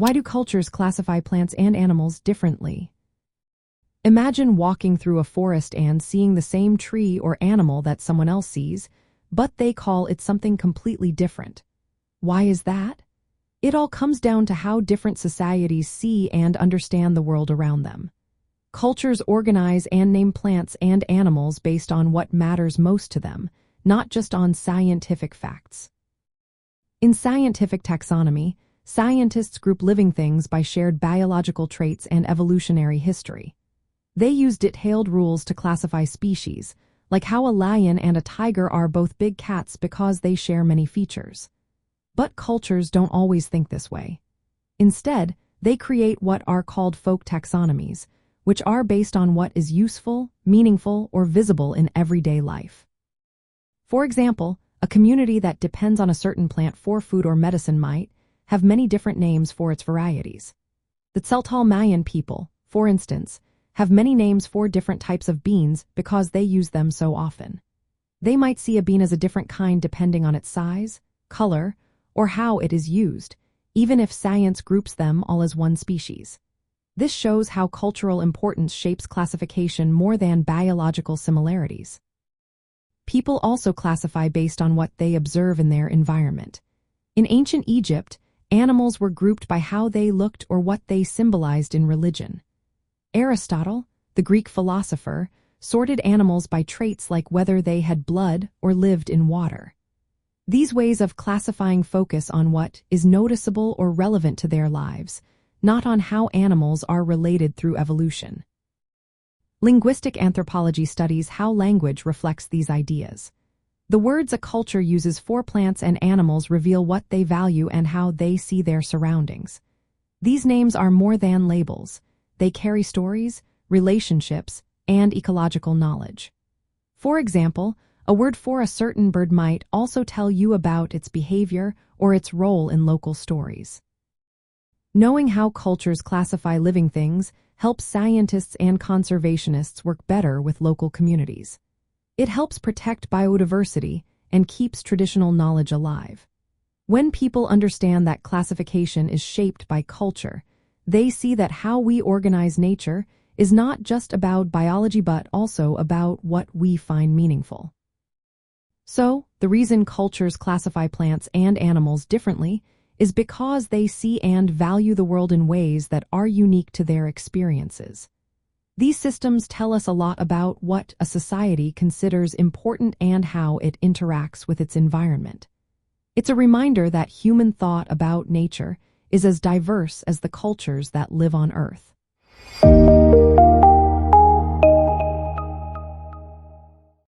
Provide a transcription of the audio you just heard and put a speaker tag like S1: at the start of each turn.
S1: Why do cultures classify plants and animals differently? Imagine walking through a forest and seeing the same tree or animal that someone else sees, but they call it something completely different. Why is that? It all comes down to how different societies see and understand the world around them. Cultures organize and name plants and animals based on what matters most to them, not just on scientific facts. In scientific taxonomy, scientists group living things by shared biological traits and evolutionary history. They use detailed rules to classify species, like how a lion and a tiger are both big cats because they share many features. But cultures don't always think this way. Instead, they create what are called folk taxonomies, which are based on what is useful, meaningful, or visible in everyday life. For example, a community that depends on a certain plant for food or medicine might have many different names for its varieties. The Tzeltal Mayan people, for instance, have many names for different types of beans because they use them so often. They might see a bean as a different kind depending on its size, color, or how it is used, even if science groups them all as one species. This shows how cultural importance shapes classification more than biological similarities. People also classify based on what they observe in their environment. In ancient Egypt, animals were grouped by how they looked or what they symbolized in religion. Aristotle, the Greek philosopher, sorted animals by traits like whether they had blood or lived in water. These ways of classifying focus on what is noticeable or relevant to their lives, not on how animals are related through evolution. Linguistic anthropology studies how language reflects these ideas. The words a culture uses for plants and animals reveal what they value and how they see their surroundings. These names are more than labels. They carry stories, relationships, and ecological knowledge. For example, a word for a certain bird might also tell you about its behavior or its role in local stories. Knowing how cultures classify living things helps scientists and conservationists work better with local communities. It helps protect biodiversity and keeps traditional knowledge alive. When people understand that classification is shaped by culture, they see that how we organize nature is not just about biology but also about what we find meaningful. So, the reason cultures classify plants and animals differently is because they see and value the world in ways that are unique to their experiences. These systems tell us a lot about what a society considers important and how it interacts with its environment. It's a reminder that human thought about nature is as diverse as the cultures that live on Earth.